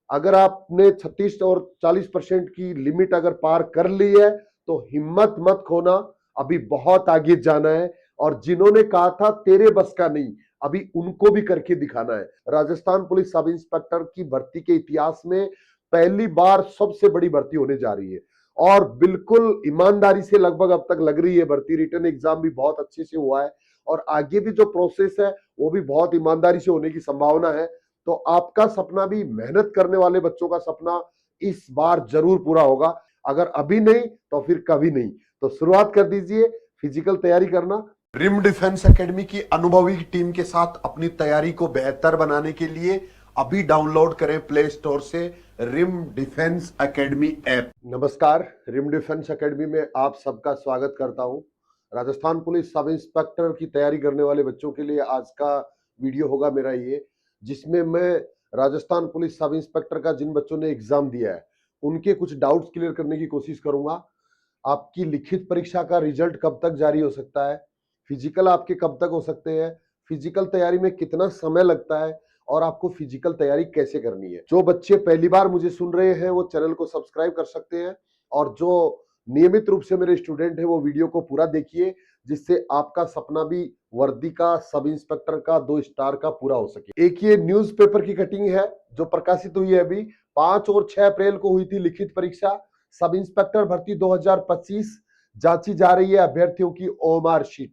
अगर आपने 36 और 40% की लिमिट अगर पार कर ली है तो हिम्मत मत खोना, अभी बहुत आगे जाना है। और जिन्होंने कहा था तेरे बस का नहीं, अभी उनको भी करके दिखाना है। राजस्थान पुलिस सब इंस्पेक्टर की भर्ती के इतिहास में पहली बार सबसे बड़ी भर्ती होने जा रही है और बिल्कुल ईमानदारी से लगभग अब तक लग रही है भर्ती। रिटर्न एग्जाम भी बहुत अच्छे से हुआ है और आगे भी जो प्रोसेस है वो भी बहुत ईमानदारी से होने की संभावना है। तो आपका सपना भी, मेहनत करने वाले बच्चों का सपना इस बार जरूर पूरा होगा। अगर अभी नहीं तो फिर कभी नहीं। तो शुरुआत कर दीजिए फिजिकल तैयारी करना। रिम डिफेंस एकेडमी की अनुभवी टीम के साथ अपनी तैयारी को बेहतर बनाने के लिए अभी डाउनलोड करें प्ले स्टोर से रिम डिफेंस एकेडमी ऐप। नमस्कार, रिम डिफेंस एकेडमी में आप सबका स्वागत करता हूं। राजस्थान पुलिस सब इंस्पेक्टर की तैयारी करने वाले बच्चों के लिए आज का वीडियो होगा मेरा ये, जिसमें मैं राजस्थान पुलिस सब इंस्पेक्टर का जिन बच्चों ने एग्जाम दिया है उनके कुछ डाउट्स क्लियर करने की कोशिश करूंगा। आपकी लिखित परीक्षा का रिजल्ट कब तक जारी हो सकता है, फिजिकल आपके कब तक हो सकते हैं, फिजिकल तैयारी में कितना समय लगता है और आपको फिजिकल तैयारी कैसे करनी है। जो बच्चे पहली बार मुझे सुन रहे हैं वो चैनल को सब्सक्राइब कर सकते हैं और जो नियमित रूप से मेरे स्टूडेंट है वो वीडियो को पूरा देखिए, जिससे आपका सपना भी वर्दी का, सब इंस्पेक्टर का, 2 स्टार का पूरा हो सके। एक ये न्यूज़पेपर की कटिंग है जो प्रकाशित हुई है अभी। 5 और 6 अप्रैल को हुई थी लिखित परीक्षा। सब इंस्पेक्टर भर्ती 2025 जांची जा रही है अभ्यर्थियों की ओएमआर शीट।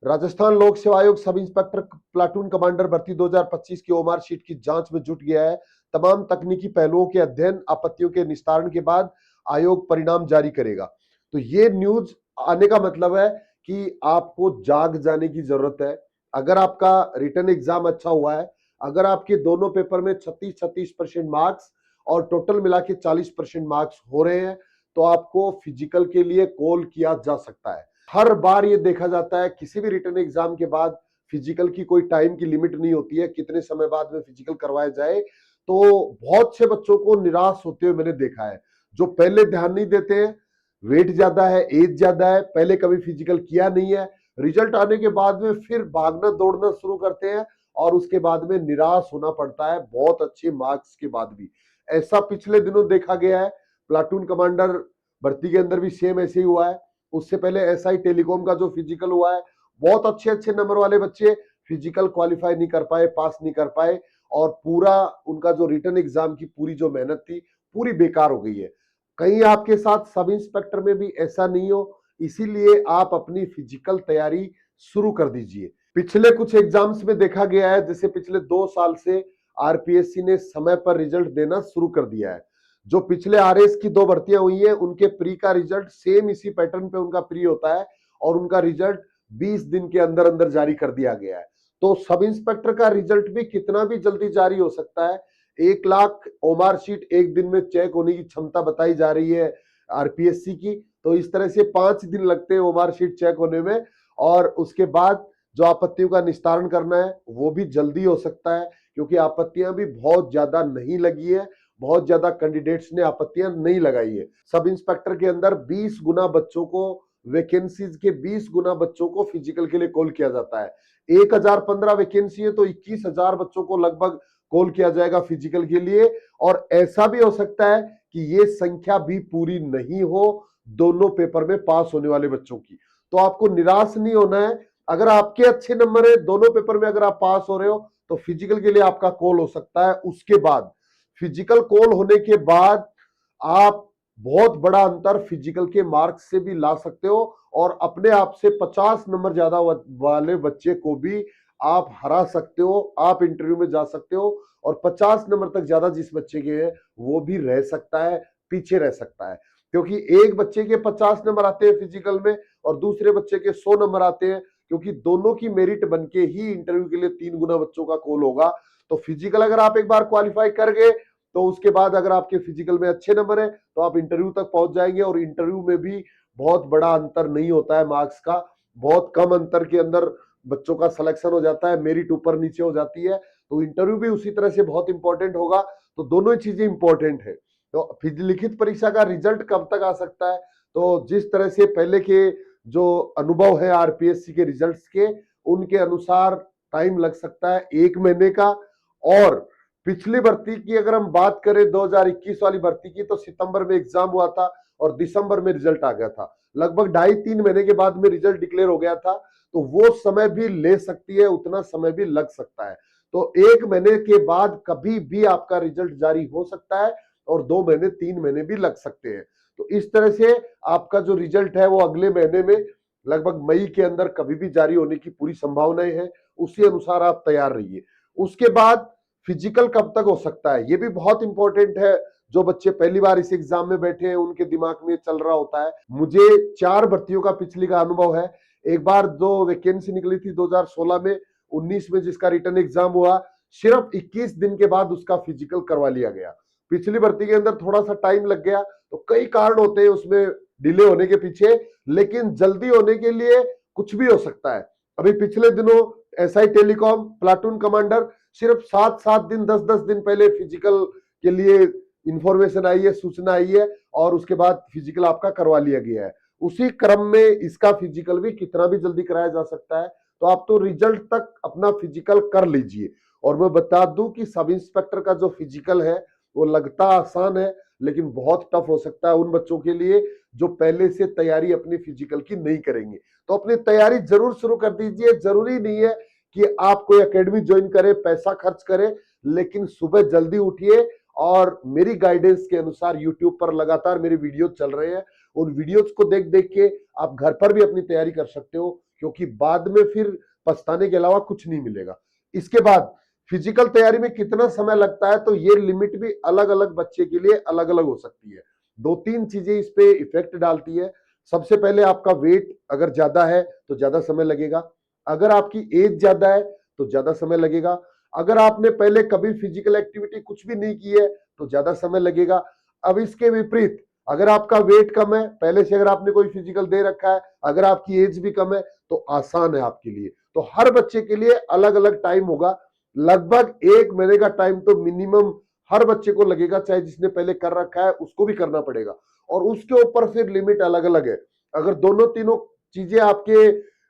राजस्थान लोक सेवा आयोग सब इंस्पेक्टर प्लाटून कमांडर भर्ती 2025 की ओएमआर शीट की जांच में जुट गया है। तमाम तकनीकी पहलुओं के अध्ययन, आपत्तियों के निस्तारण के बाद आयोग परिणाम जारी करेगा। तो ये न्यूज आने का मतलब है कि आपको जाग जाने की जरूरत है। अगर आपका रिटर्न एग्जाम अच्छा हुआ है, अगर आपके दोनों पेपर में 36% मार्क्स और टोटल मिला के 40% मार्क्स हो रहे हैं तो आपको फिजिकल के लिए कॉल किया जा सकता है। हर बार ये देखा जाता है किसी भी रिटर्न एग्जाम के बाद फिजिकल की कोई टाइम की लिमिट नहीं होती है, कितने समय बाद में फिजिकल करवाया जाए। तो बहुत से बच्चों को निराश होते हुए मैंने देखा है, जो पहले ध्यान नहीं देते हैं, वेट ज्यादा है, एज ज्यादा है, पहले कभी फिजिकल किया नहीं है, रिजल्ट आने के बाद में फिर भागना दौड़ना शुरू करते हैं और उसके बाद में निराश होना पड़ता है बहुत अच्छे मार्क्स के बाद भी। ऐसा पिछले दिनों देखा गया है, प्लाटून कमांडर भर्ती के अंदर भी सेम ऐसे ही हुआ है। उससे पहले एसआई टेलीकॉम का जो फिजिकल हुआ है, बहुत अच्छे अच्छे नंबर वाले बच्चे फिजिकल क्वालिफाई नहीं कर पाए, पास नहीं कर पाए और पूरा उनका जो रिटर्न एग्जाम की पूरी जो मेहनत थी पूरी बेकार हो गई है। कहीं आपके साथ सब इंस्पेक्टर में भी ऐसा नहीं हो, इसीलिए आप अपनी फिजिकल तैयारी शुरू कर दीजिए। पिछले कुछ एग्जाम्स में देखा गया है, जैसे पिछले 2 साल से आरपीएससी ने समय पर रिजल्ट देना शुरू कर दिया है। जो पिछले आरएस की 2 भर्तियां हुई है उनके प्री का रिजल्ट सेम इसी पैटर्न पे उनका प्री होता है और उनका रिजल्ट 20 दिन के अंदर अंदर जारी कर दिया गया है। तो सब इंस्पेक्टर का रिजल्ट भी कितना भी जल्दी जारी हो सकता है। 1 लाख ओमार शीट एक दिन में चेक होने की क्षमता बताई जा रही है आरपीएससी की। तो इस तरह से 5 दिन लगते हैं ओमार शीट चेक होने में और उसके बाद जो आपत्तियों का निस्तारण करना है वो भी जल्दी हो सकता है, क्योंकि आपत्तियां भी बहुत ज्यादा नहीं लगी है, बहुत ज्यादा कैंडिडेट्स ने आपत्तियां नहीं लगाई है। सब इंस्पेक्टर के अंदर 20 गुना बच्चों को, वैकेंसीज के 20 गुना बच्चों को फिजिकल के लिए कॉल किया जाता है। 1015 वैकेंसी है तो 21,000 बच्चों को लगभग कॉल किया जाएगा फिजिकल के लिए। और ऐसा भी हो सकता है कि ये संख्या भी पूरी नहीं हो दोनों पेपर में पास होने वाले बच्चों की। तो आपको निराश नहीं होना है। अगर आपके अच्छे नंबर है दोनों पेपर में, अगर आप पास हो रहे हो तो फिजिकल के लिए आपका कॉल हो सकता है। उसके बाद फिजिकल कॉल होने के बाद आप बहुत बड़ा अंतर फिजिकल के मार्क्स से भी ला सकते हो और अपने आप से 50 नंबर ज्यादा वाले बच्चे को भी आप हरा सकते हो। आप इंटरव्यू में जा सकते हो और 50 नंबर तक ज्यादा जिस बच्चे के हैं वो भी रह सकता है, पीछे रह सकता है। क्योंकि एक बच्चे के 50 नंबर आते हैं फिजिकल में और दूसरे बच्चे के 100 नंबर आते हैं, क्योंकि दोनों की मेरिट बनके ही इंटरव्यू के लिए 3 गुना बच्चों का कॉल होगा। तो फिजिकल अगर आप एक बार क्वालिफाई कर गए तो उसके बाद अगर आपके फिजिकल में अच्छे नंबर है तो आप इंटरव्यू तक पहुंच जाएंगे। और इंटरव्यू में भी बहुत बड़ा अंतर नहीं होता है मार्क्स का, बहुत कम अंतर के अंदर बच्चों का सिलेक्शन हो जाता है, मेरिट ऊपर नीचे हो जाती है। तो इंटरव्यू भी उसी तरह से बहुत इंपॉर्टेंट होगा। तो दोनों ही चीजें इंपॉर्टेंट है। तो लिखित परीक्षा का रिजल्ट कब तक आ सकता है, तो जिस तरह से पहले के जो अनुभव है आरपीएससी के रिजल्ट्स के, उनके अनुसार टाइम लग सकता है 1 महीने का। और पिछली भर्ती की अगर हम बात करें 2021 वाली भर्ती की, तो सितंबर में एग्जाम हुआ था और दिसंबर में रिजल्ट आ गया था। लगभग 2.5-3 महीने के बाद में रिजल्ट डिक्लेयर हो गया था। तो वो समय भी ले सकती है, उतना समय भी लग सकता है। तो 1 महीने के बाद कभी भी आपका रिजल्ट जारी हो सकता है और 2 महीने 3 महीने भी लग सकते हैं। तो इस तरह से आपका जो रिजल्ट है वो अगले महीने में लगभग मई के अंदर कभी भी जारी होने की पूरी संभावनाएं हैं। उसी अनुसार आप तैयार रहिए। उसके बाद फिजिकल कब तक हो सकता है, ये भी बहुत इंपॉर्टेंट है। जो बच्चे पहली बार इस एग्जाम में बैठे हैं उनके दिमाग में चल रहा होता है। मुझे 4 भर्तियों का पिछली का अनुभव है। एक बार जो वैकेंसी निकली थी 2016 में, 19 में जिसका रिटर्न एग्जाम हुआ, सिर्फ 21 दिन के बाद उसका फिजिकल करवा लिया गया। पिछली भर्ती के अंदर थोड़ा सा टाइम लग गया, तो कई कारण होते हैं उसमें डिले होने के पीछे, लेकिन जल्दी होने के लिए कुछ भी हो सकता है। अभी पिछले दिनों एसआई टेलीकॉम प्लाटून कमांडर सिर्फ 7-7 दिन 10-10 दिन पहले फिजिकल के लिए इंफॉर्मेशन आई है, सूचना आई है, और उसके बाद फिजिकल आपका करवा लिया गया है। उसी क्रम में इसका फिजिकल भी कितना भी जल्दी कराया जा सकता है। तो आप तो रिजल्ट तक अपना फिजिकल कर लीजिए। और मैं बता दूं कि सब इंस्पेक्टर का जो फिजिकल है वो लगता आसान है, लेकिन बहुत टफ हो सकता है उन बच्चों के लिए जो पहले से तैयारी अपनी फिजिकल की नहीं करेंगे। तो अपनी तैयारी जरूर शुरू कर दीजिए। जरूरी नहीं है कि आप कोई एकेडमी ज्वाइन करें, पैसा खर्च करें, लेकिन सुबह जल्दी उठिए और मेरी गाइडेंस के अनुसार यूट्यूब पर लगातार मेरे वीडियो चल रहे हैं। उन वीडियोस को देख देख के आप घर पर भी अपनी तैयारी कर सकते हो, क्योंकि बाद में फिर पछताने के अलावा कुछ नहीं मिलेगा। इसके बाद फिजिकल तैयारी में कितना समय लगता है, तो ये लिमिट भी अलग अलग बच्चे के लिए अलग अलग हो सकती है। 2-3 चीजें इस पे इफेक्ट डालती है। सबसे पहले आपका वेट अगर ज्यादा है तो ज्यादा समय लगेगा। अगर आपकी एज ज्यादा है तो ज्यादा समय लगेगा। अगर आपने पहले कभी फिजिकल एक्टिविटी कुछ भी नहीं की है तो ज्यादा समय लगेगा। अब इसके विपरीत, अगर आपका वेट कम है, पहले से अगर आपने कोई फिजिकल दे रखा है, अगर आपकी एज भी कम है, तो आसान है आपके लिए। तो हर बच्चे के लिए अलग अलग टाइम होगा। लगभग 1 महीने का टाइम तो मिनिमम हर बच्चे को लगेगा, चाहे जिसने पहले कर रखा है उसको भी करना पड़ेगा। और उसके ऊपर फिर लिमिट अलग अलग है। अगर दोनों तीनों चीजें आपके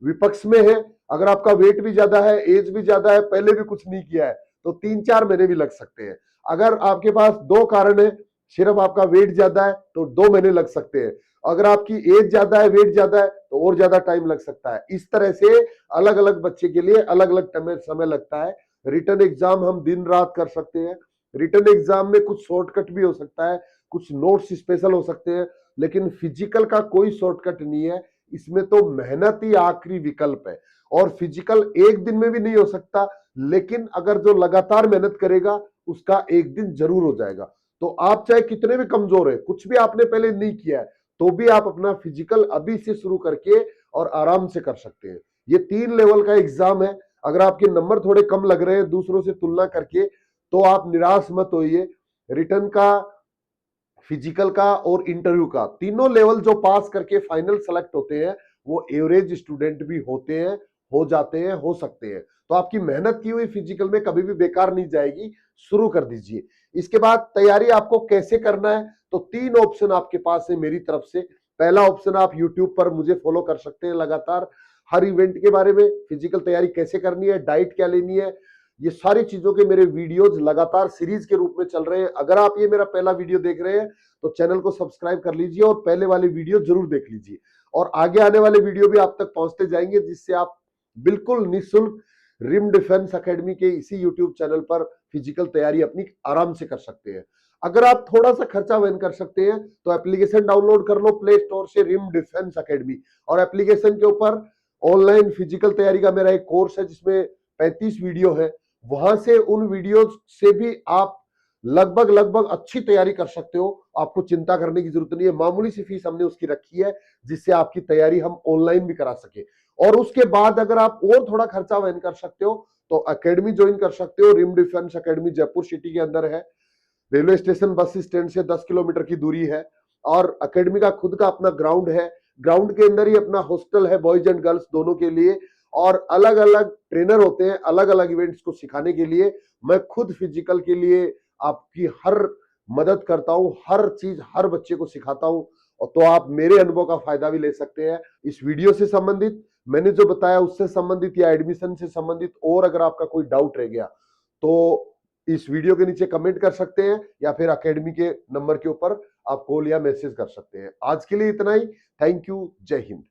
विपक्ष में है, अगर आपका वेट भी ज्यादा है, एज भी ज्यादा है, पहले भी कुछ नहीं किया है, तो 3-4 महीने भी लग सकते हैं। अगर आपके पास 2 कारण है, सिर्फ आपका वेट ज्यादा है तो 2 महीने लग सकते हैं। अगर आपकी एज ज्यादा है, वेट ज्यादा है, तो और ज्यादा टाइम लग सकता है। इस तरह से अलग अलग बच्चे के लिए अलग अलग समय लगता है। रिटर्न एग्जाम हम दिन रात कर सकते हैं। रिटर्न एग्जाम में कुछ शॉर्टकट भी हो सकता है, कुछ नोट्स स्पेशल हो सकते हैं, लेकिन फिजिकल का कोई शॉर्टकट नहीं है। इसमें तो मेहनत ही आखिरी विकल्प है। और फिजिकल एक दिन में भी नहीं हो सकता, लेकिन अगर जो लगातार मेहनत करेगा उसका एक दिन जरूर हो जाएगा। तो आप चाहे कितने भी कमजोर है, कुछ भी आपने पहले नहीं किया है, तो भी आप अपना फिजिकल अभी से शुरू करके और आराम से कर सकते हैं। ये 3 लेवल का एग्जाम है। अगर आपके नंबर थोड़े कम लग रहे हैं दूसरों से तुलना करके, तो आप निराश मत होइए। रिटर्न का, फिजिकल का और इंटरव्यू का, तीनों लेवल जो पास करके फाइनल सेलेक्ट होते हैं वो एवरेज स्टूडेंट भी होते हैं, हो जाते हैं, हो सकते हैं। तो आपकी मेहनत की हुई फिजिकल में कभी भी बेकार नहीं जाएगी। शुरू कर दीजिए। इसके बाद तैयारी आपको कैसे करना है, तो 3 ऑप्शन आपके पास है मेरी तरफ से। पहला ऑप्शन, आप यूट्यूब पर मुझे फॉलो कर सकते हैं। लगातार हर इवेंट के बारे में, फिजिकल तैयारी कैसे करनी है, डाइट क्या लेनी है, ये सारी चीजों के मेरे वीडियोज लगातार सीरीज के रूप में चल रहे हैं। अगर आप ये मेरा पहला वीडियो देख रहे हैं तो चैनल को सब्सक्राइब कर लीजिए और पहले वाले वीडियो जरूर देख लीजिए। और आगे आने वाले वीडियो भी आप तक पहुंचते जाएंगे, जिससे आप बिल्कुल निःशुल्क रिम डिफेंस एकेडमी के इसी यूट्यूब चैनल पर फिजिकल तैयारी अपनी आराम से कर सकते हैं। अगर आप थोड़ा सा खर्चा वहन कर सकते हैं तो एप्लीकेशन डाउनलोड कर लो प्ले स्टोर से, रिम डिफेंस एकेडमी। और एप्लीकेशन के ऊपर ऑनलाइन फिजिकल तैयारी का मेरा एक कोर्स है जिसमें 35 वीडियो है। वहां से, उन वीडियो से भी आप लगभग लगभग अच्छी तैयारी कर सकते हो। आपको चिंता करने की जरूरत नहीं है। मामूली सी फीस हमने उसकी रखी है, जिससे आपकी तैयारी हम ऑनलाइन भी करा सके। और उसके बाद अगर आप और थोड़ा खर्चा वहन कर सकते हो तो एकेडमी ज्वाइन कर सकते हो। Rim Defence Academy Jaipur city के अंदर है। रेलवे स्टेशन बस स्टैंड से 10 किलोमीटर की दूरी है। और एकेडमी का खुद का अपना ग्राउंड है। ग्राउंड के अंदर ही अपना हॉस्टल है, बॉयज एंड गर्ल्स दोनों के लिए। और अलग अलग ट्रेनर होते हैं अलग अलग इवेंट्स को सिखाने के लिए। मैं खुद फिजिकल के लिए आपकी हर मदद करता हूं, हर चीज हर बच्चे को सिखाता हूं। और तो आप मेरे अनुभव का फायदा भी ले सकते हैं। इस वीडियो से संबंधित, मैंने जो बताया उससे संबंधित या एडमिशन से संबंधित और अगर आपका कोई डाउट रह गया तो इस वीडियो के नीचे कमेंट कर सकते हैं या फिर एकेडमी के नंबर के ऊपर आप कॉल या मैसेज कर सकते हैं। आज के लिए इतना ही। Thank you. जय हिंद।